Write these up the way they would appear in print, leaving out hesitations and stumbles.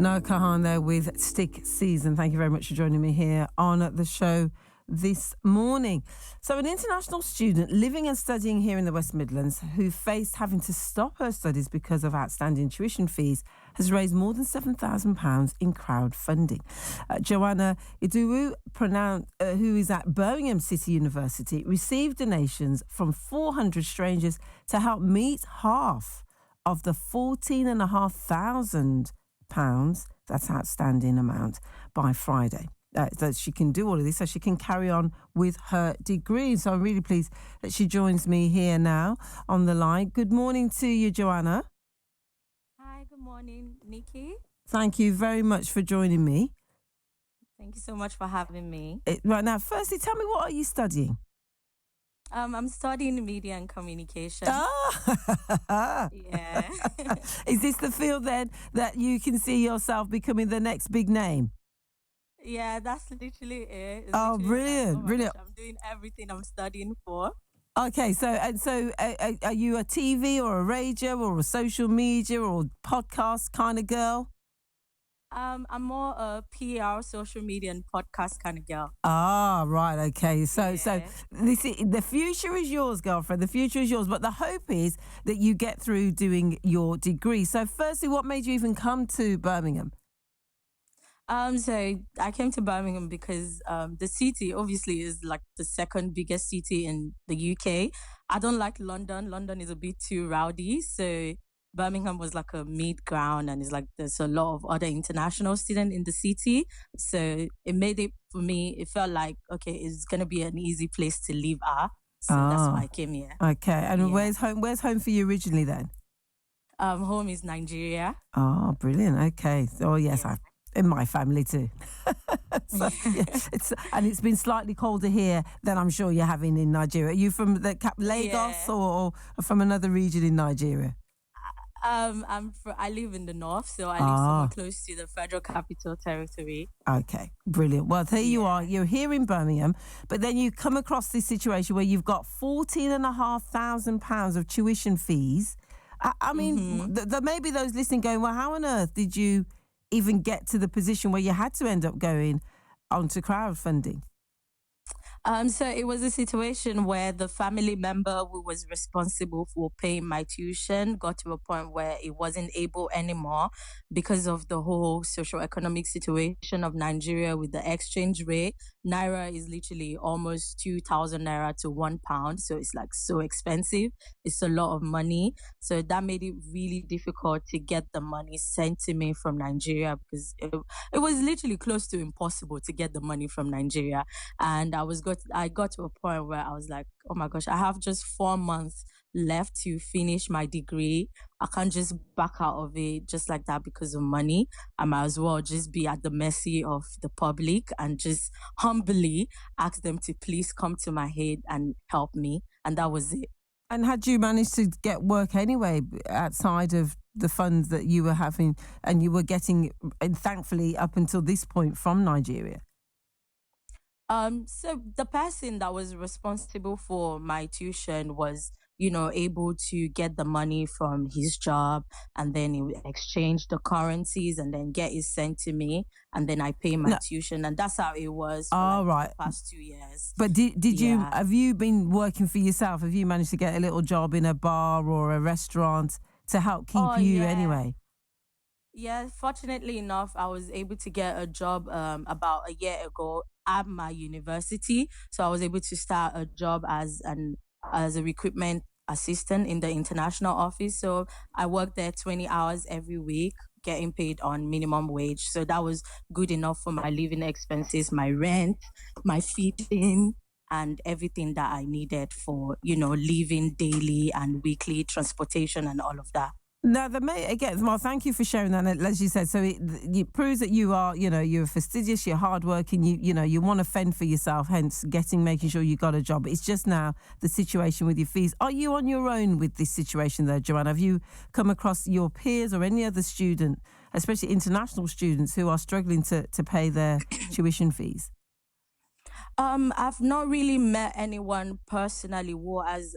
Noah Kahan there with Stick Season. Thank you very much for joining me here on the show this morning. So an international student living and studying here in the West Midlands who faced having to stop her studies because of outstanding tuition fees has raised more than £7,000 in crowdfunding. Joanna Idowu, who is at Birmingham City University, received donations from 400 strangers to help meet half of the £14,500, that's outstanding amount, by Friday. That she can do all of this so she can carry on with her degree. So I'm really pleased that she joins me here now on the line. Good morning to you, Joanna. Hi, good morning, Nikki. Thank you very much for joining me. Thank you so much for having me. Right now, firstly, tell me, what are you studying? I'm studying media and communication. Ah! Yeah. Is this the field then that you can see yourself becoming the next big name? Yeah, that's literally it. It's Oh, literally brilliant, like, brilliant. gosh, I'm doing everything I'm studying for. Okay, so are you a TV or a radio or a social media or podcast kind of girl? I'm more a PR, social media, and podcast kind of girl. Ah, right, okay. So Yeah. the future is yours, girlfriend. The future is yours. But the hope is that you get through doing your degree. So firstly, what made you even come to Birmingham? So I came to Birmingham because the city obviously is like the second biggest city in the UK. I don't like London. London is a bit too rowdy. So Birmingham was like a mid ground, and it's like there's a lot of other international students in the city. So it made it for me, it felt like, okay, it's gonna be an easy place to live at. So that's why I came here. Okay. And Yeah. where's home? Where's home for you originally then? Home is Nigeria. Oh, brilliant. Okay. Oh, yes, Yeah. in my family too. So, yeah, it's been slightly colder here than I'm sure you're having in Nigeria. Are you from the Lagos Yeah. or from another region in Nigeria? I live in the north, so I live somewhere close to the Federal Capital Territory. Okay, brilliant. Well, there you are. You're here in Birmingham, but then you come across this situation where you've got £14,500 of tuition fees. I mean, there may be those listening going, well, how on earth did you even get to the position where you had to end up going onto crowdfunding? So it was a situation where the family member who was responsible for paying my tuition got to a point where it wasn't able anymore because of the whole socio-economic situation of Nigeria with the exchange rate. Naira is literally almost 2,000 naira to £1. So it's like so expensive. It's a lot of money. So that made it really difficult to get the money sent to me from Nigeria because it was literally close to impossible to get the money from Nigeria. And I got to a point where I was like, oh my gosh, I have just 4 months left to finish my degree. I can't just back out of it just like that because of money. I might as well just be at the mercy of the public and just humbly ask them to please come to my aid and help me. And that was it. And had you managed to get work anyway outside of the funds that you were having and you were getting, and thankfully up until this point, from Nigeria? So the person that was responsible for my tuition was, able to get the money from his job, and then he would exchange the currencies and then get it sent to me, and then I pay my tuition, and that's how it was for the past 2 years. But have you been working for yourself? Have you managed to get a little job in a bar or a restaurant to help keep you anyway? Yeah, fortunately enough, I was able to get a job about a year ago at my university. So I was able to start a job as a recruitment assistant in the international office. So I worked there 20 hours every week, getting paid on minimum wage. So that was good enough for my living expenses, my rent, my feeding, and everything that I needed for, living daily and weekly transportation and all of that. Now, well, thank you for sharing that. As you said, so it proves that you are, you're fastidious, you're hardworking, you want to fend for yourself, hence making sure you got a job. It's just now the situation with your fees. Are you on your own with this situation though, Joanna? Have you come across your peers or any other student, especially international students, who are struggling to pay their tuition fees? I've not really met anyone personally who has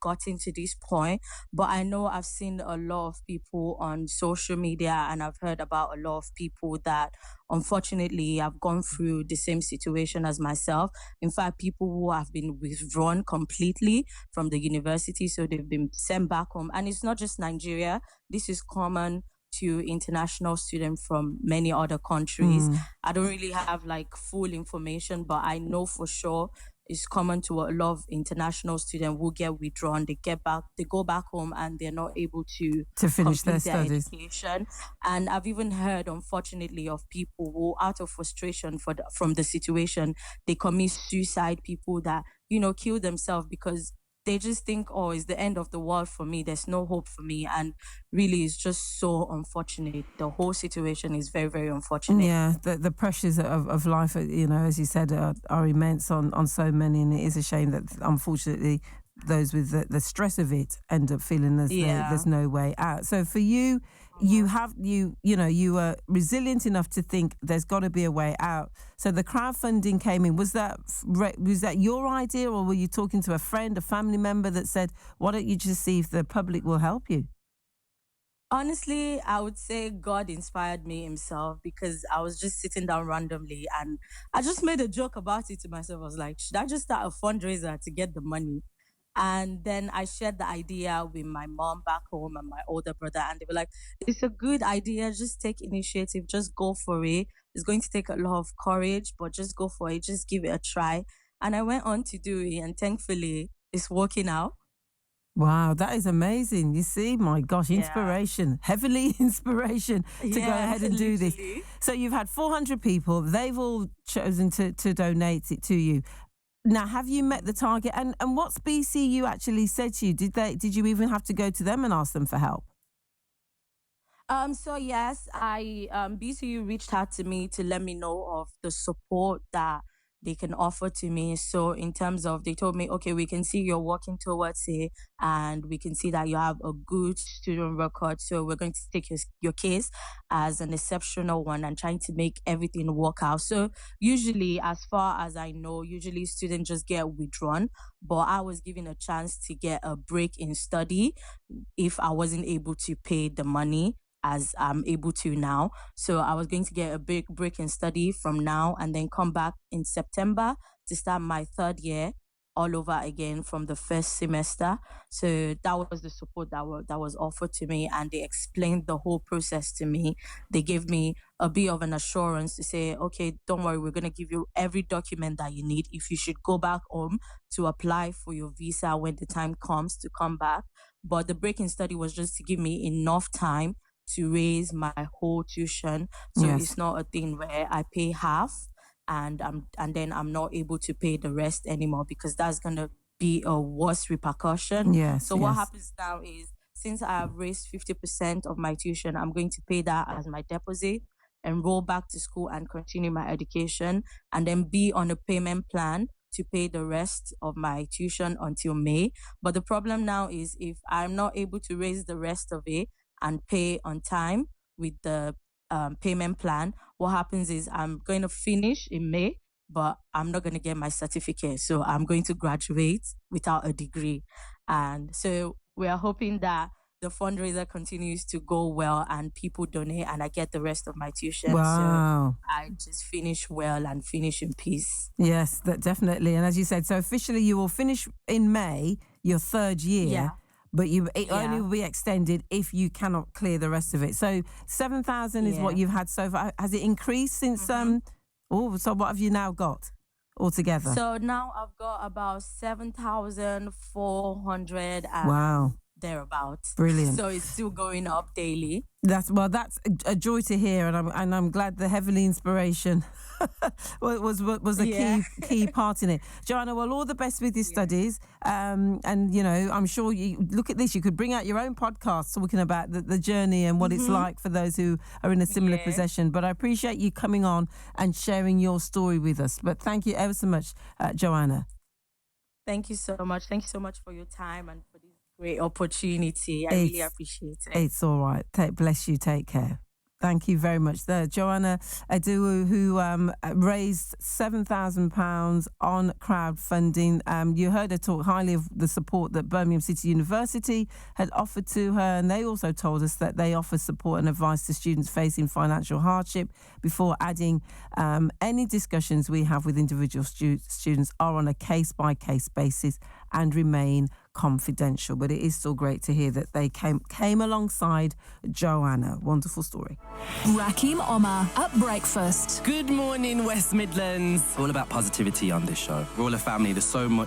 gotten to this point, but I know I've seen a lot of people on social media and I've heard about a lot of people that unfortunately have gone through the same situation as myself. In fact, people who have been withdrawn completely from the university, so they've been sent back home. And it's not just Nigeria, this is common to international students from many other countries. Mm. I don't really have like full information, but I know for sure it's common to a lot of international students who get withdrawn. They go back home and they're not able To finish their complete their studies. education. And I've even heard, unfortunately, of people who, out of frustration from the situation, they commit suicide. People that kill themselves because they just think, oh, it's the end of the world for me. There's no hope for me, and really, it's just so unfortunate. The whole situation is very, very unfortunate. Yeah, the pressures of life, as you said, are immense on so many, and it is a shame that unfortunately those with the stress of it end up feeling there's no way out. So for you, you were resilient enough to think there's got to be a way out. So the crowdfunding came in. Was that your idea, or were you talking to a friend, a family member that said, "Why don't you just see if the public will help you"? Honestly, I would say God inspired me himself because I was just sitting down randomly and I just made a joke about it to myself. I was like, should I just start a fundraiser to get the money? And then I shared the idea with my mom back home and my older brother, and they were like, it's a good idea. Just take initiative, just go for it. It's going to take a lot of courage, but just go for it. Just give it a try. And I went on to do it, and thankfully, it's working out. Wow, that is amazing. You see, my gosh, Yeah. inspiration, heavily inspiration to go ahead and do this. Literally. So you've had 400 people, they've all chosen to donate it to you. Now, have you met the target? And what's BCU actually said to you? Did you even have to go to them and ask them for help? So yes, I BCU reached out to me to let me know of the support that they can offer to me. So in terms of, they told me, okay, we can see you're working towards it, and we can see that you have a good student record. So we're going to take your case as an exceptional one and trying to make everything work out. So usually, as far as I know, usually students just get withdrawn, but I was given a chance to get a break in study if I wasn't able to pay the money as I'm able to now. So I was going to get a big break in study from now and then come back in September to start my third year all over again from the first semester. So that was the support that was offered to me, and they explained the whole process to me. They gave me a bit of an assurance to say, okay, don't worry, we're going to give you every document that you need. If you should go back home to apply for your visa when the time comes to come back. But the break in study was just to give me enough time to raise my whole tuition. So Yes. it's not a thing where I pay half and then I'm not able to pay the rest anymore, because that's gonna be a worse repercussion. Yes. So what yes. happens now is, since I have raised 50% of my tuition, I'm going to pay that as my deposit, enroll back to school and continue my education, and then be on a payment plan to pay the rest of my tuition until May. But the problem now is, if I'm not able to raise the rest of it and pay on time with the payment plan, what happens is I'm going to finish in May, but I'm not going to get my certificate. So I'm going to graduate without a degree. And so we are hoping that the fundraiser continues to go well and people donate and I get the rest of my tuition. Wow. So I just finish well and finish in peace. Yes, definitely. And as you said, so officially you will finish in May, your third year. Yeah. But it only will be extended if you cannot clear the rest of it. So 7,000 is what you've had so far. Has it increased since? So what have you now got altogether? So now I've got about 7,400 and Wow. thereabouts. Brilliant. So it's still going up daily. That's a joy to hear, and I'm glad the heavenly inspiration was a key part in it. Joanna, well, all the best with your studies, and I'm sure you look at this. You could bring out your own podcast talking about the journey and what it's like for those who are in a similar position. But I appreciate you coming on and sharing your story with us. But thank you ever so much, Joanna. Thank you so much. Thank you so much for your time and for this great opportunity. I really appreciate it. It's all right. Bless you. Take care. Thank you very much. There, Joanna Edu, who raised £7,000 on crowdfunding. You heard her talk highly of the support that Birmingham City University had offered to her, and they also told us that they offer support and advice to students facing financial hardship. Before adding, any discussions we have with individual students are on a case-by-case basis and remain confidential. But it is still great to hear that they came alongside Joanna. Wonderful story. Rakim Omar at breakfast. Good morning, West Midlands. All about positivity on this show. We're all a family. There's so much